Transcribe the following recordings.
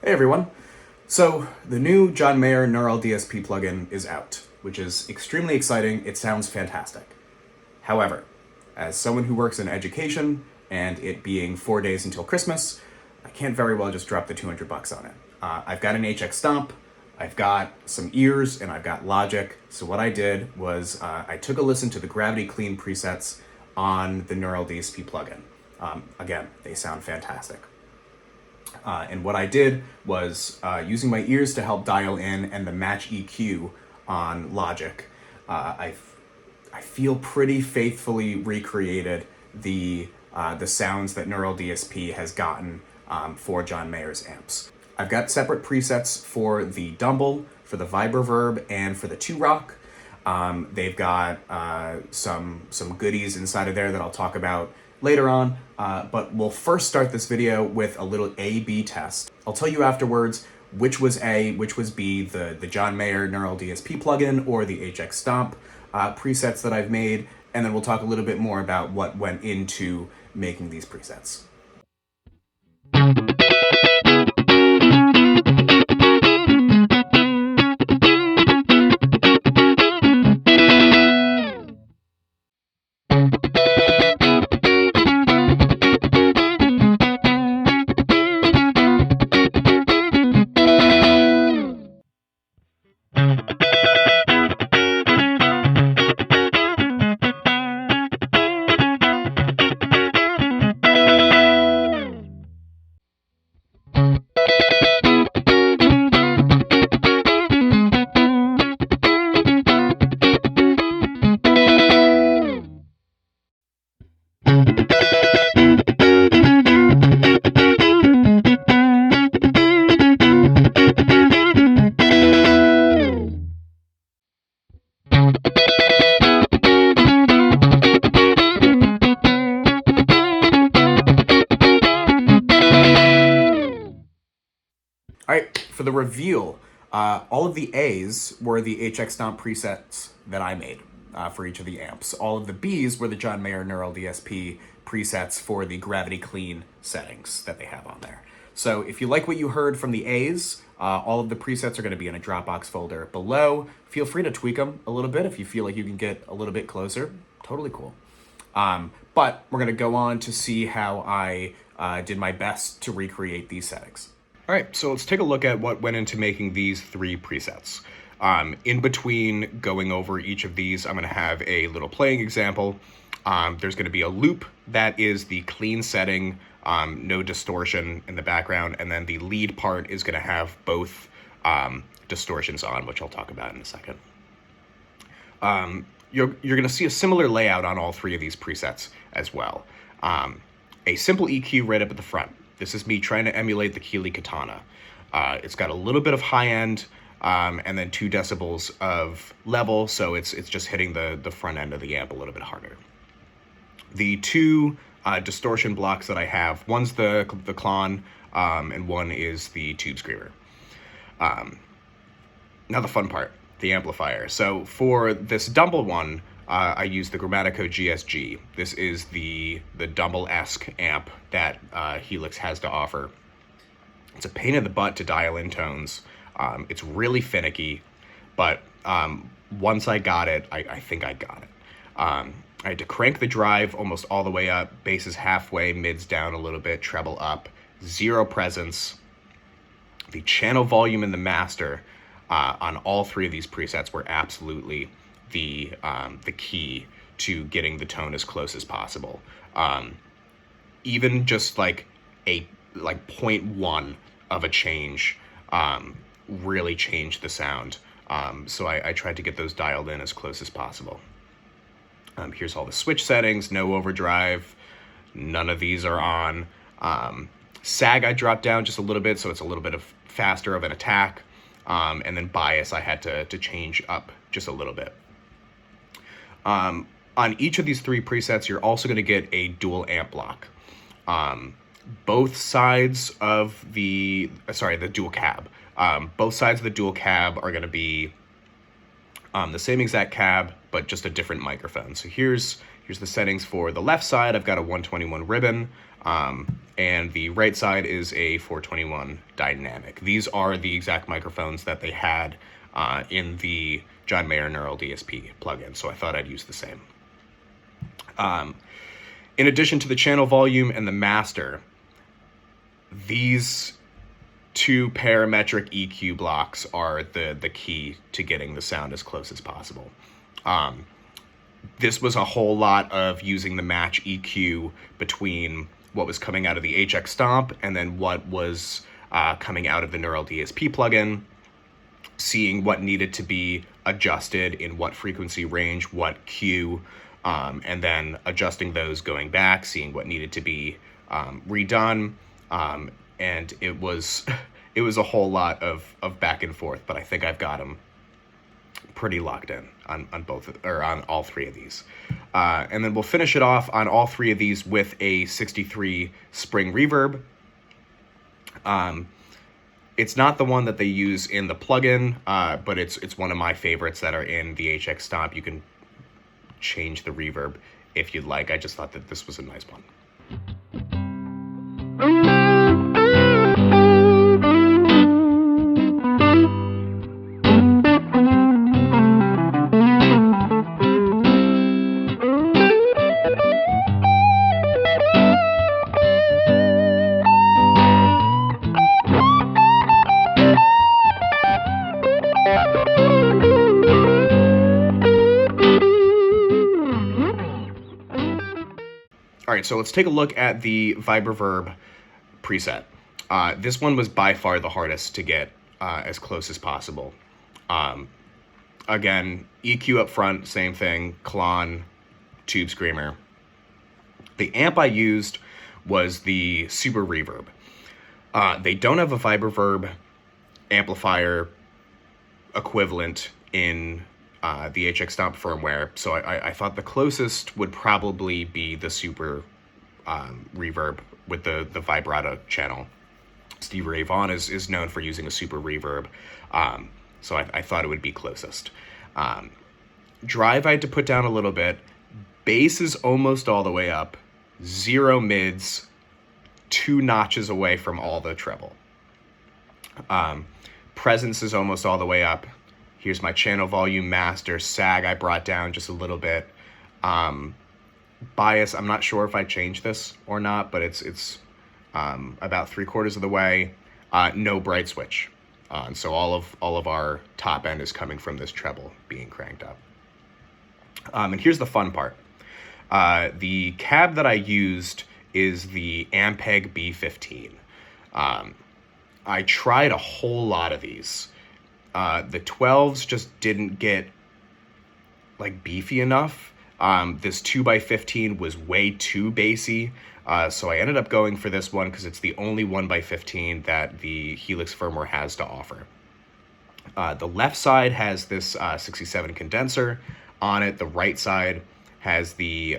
Hey everyone. So the new John Mayer Neural DSP plugin is out, which is extremely exciting. It sounds fantastic. However, as someone who works in education and it being 4 days until Christmas, I can't very well just drop the $200 on it. I've got an HX Stomp, I've got some ears, and I've got Logic. So what I did was I took a listen to the Gravity Clean presets on the Neural DSP plugin. Again, they sound fantastic. And what I did was using my ears to help dial in and the match EQ on Logic. I feel pretty faithfully recreated the sounds that Neural DSP has gotten for John Mayer's amps. I've got separate presets for the Dumble, for the Vibroverb, and for the 2-Rock. They've got some goodies inside of there that I'll talk about later on, but we'll first start this video with a little A/B test. I'll tell you afterwards which was A, which was B, the John Mayer Neural DSP plugin or the HX Stomp presets that I've made, and then we'll talk a little bit more about what went into making these presets. All right, for the reveal, all of the A's were the HX Stomp presets that I made for each of the amps. All of the B's were the John Mayer Neural DSP presets for the Gravity Clean settings that they have on there. So if you like what you heard from the A's, all of the presets are going to be in a Dropbox folder below. Feel free to tweak them a little bit if you feel like you can get a little bit closer. Totally cool. But we're going to go on to see how I did my best to recreate these settings. All right, so let's take a look at what went into making these 3 presets. In between going over each of these, I'm going to have a little playing example. There's going to be a loop that is the clean setting, no distortion in the background, and then the lead part is going to have both distortions on, which I'll talk about in a second. You're going to see a similar layout on all 3 of these presets as well. A simple EQ right up at the front. This is me trying to emulate the Keeley Katana. It's got a little bit of high end and then 2 decibels of level, so it's just hitting the front end of the amp a little bit harder. The 2 distortion blocks that I have, one's the Klon and one is the Tube Screamer. Now the fun part, the amplifier. So for this Dumble one, I use the Grammatico GSG. This is the Dumble-esque amp that Helix has to offer. It's a pain in the butt to dial in tones. It's really finicky, but once I got it, I think I got it. I had to crank the drive almost all the way up, bass is halfway, mids down a little bit, treble up, 0 presence. The channel volume and the master on all 3 of these presets were absolutely the key to getting the tone as close as possible. Even just like 0.1 of a change really changed the sound. So I tried to get those dialed in as close as possible. Here's all the switch settings, no overdrive, none of these are on. Sag I dropped down just a little bit, so it's a little bit of faster of an attack. And then bias I had to change up just a little bit. On each of these 3 presets, you're also going to get a dual amp block. Both sides of the dual cab. Both sides of the dual cab are going to be the same exact cab, but just a different microphone. So here's Here's the settings for the left side. I've got a 121 ribbon, and the right side is a 421 dynamic. These are the exact microphones that they had in the John Mayer Neural DSP plugin, so I thought I'd use the same. In addition to the channel volume and the master, these two parametric EQ blocks are the key to getting the sound as close as possible. This was a whole lot of using the match EQ between what was coming out of the HX Stomp and then what was coming out of the Neural DSP plugin, seeing what needed to be adjusted in what frequency range, what Q, and then adjusting those going back, seeing what needed to be redone. And it was a whole lot of back and forth, but I think I've got them pretty locked in on all three of these. And then we'll finish it off on all three of these with a 63 spring reverb. It's not the one that they use in the plugin, but it's one of my favorites that are in the HX Stomp. You can change the reverb if you'd like. I just thought that this was a nice one. All right, so let's take a look at the Vibroverb preset. This one was by far the hardest to get as close as possible. Again, EQ up front, same thing, Klon, Tube Screamer. The amp I used was the Super Reverb. They don't have a Vibroverb amplifier equivalent in the HX Stomp firmware, so I thought the closest would probably be the Super Reverb with the vibrato channel. Stevie Ray Vaughan is known for using a Super Reverb, so I thought it would be closest. Drive I had to put down a little bit. Bass is almost all the way up. 0 mids, 2 notches away from all the treble. Presence is almost all the way up. Here's my channel volume, master, sag I brought down just a little bit. Bias, I'm not sure if I changed this or not, but it's about 3/4 of the way. No bright switch. So all of our top end is coming from this treble being cranked up. And here's the fun part. The cab that I used is the Ampeg B15. I tried a whole lot of these. The 12s just didn't get like beefy enough. This 2x15 was way too bassy. So I ended up going for this one because it's the only 1x15 that the Helix firmware has to offer. The left side has this 67 condenser on it. The right side has the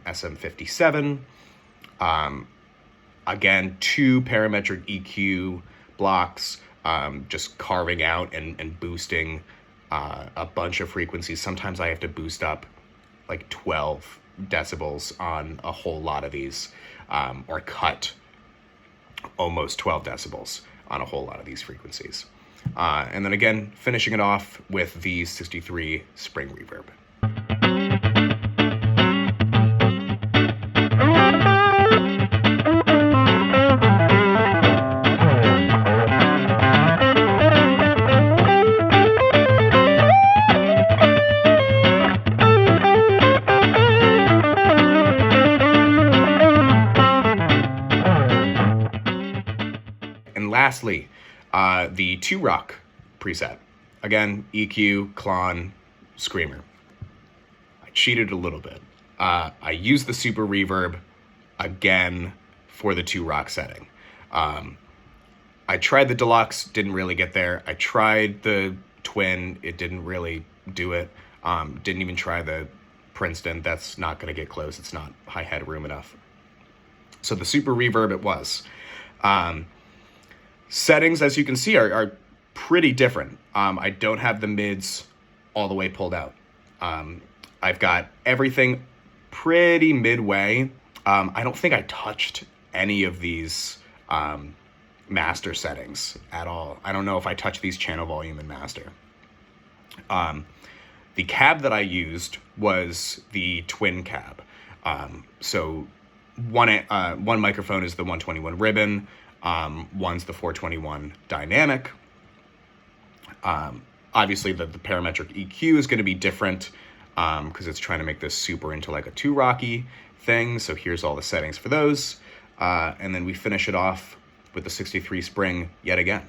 SM57. Again, 2 parametric EQ blocks, just carving out and boosting a bunch of frequencies. Sometimes I have to boost up like 12 decibels on a whole lot of these, or cut almost 12 decibels on a whole lot of these frequencies. And then again, finishing it off with the 63 spring reverb. Lastly, the 2-Rock preset. Again, EQ, Klon, Screamer. I cheated a little bit. I used the Super Reverb again for the 2-Rock setting. I tried the Deluxe, didn't really get there. I tried the Twin, it didn't really do it. Didn't even try the Princeton, that's not going to get close. It's not high headroom enough. So the Super Reverb it was. Settings, as you can see, are pretty different. I don't have the mids all the way pulled out. I've got everything pretty midway. I don't think I touched any of these master settings at all. I don't know if I touched these channel volume and master. The cab that I used was the twin cab. So one microphone is the 121 ribbon, one's the 421 dynamic. Obviously the parametric EQ is going to be different because it's trying to make this super into like a 2-Rocky thing. So here's all the settings for those. And then we finish it off with the 63 spring yet again.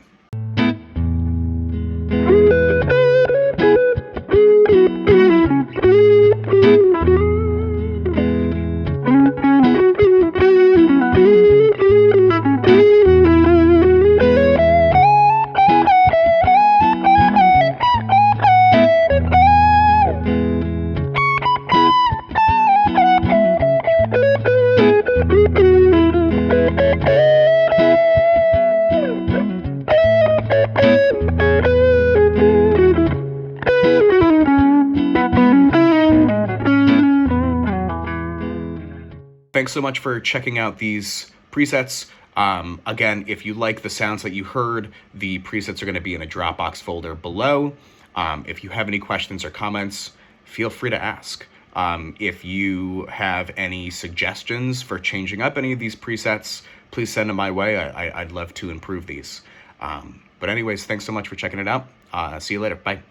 Thanks so much for checking out these presets. Again, if you like the sounds that you heard, the presets are going to be in a Dropbox folder below. If you have any questions or comments, feel free to ask. If you have any suggestions for changing up any of these presets, please send them my way. I'd love to improve these. But anyways, thanks so much for checking it out. See you later. Bye.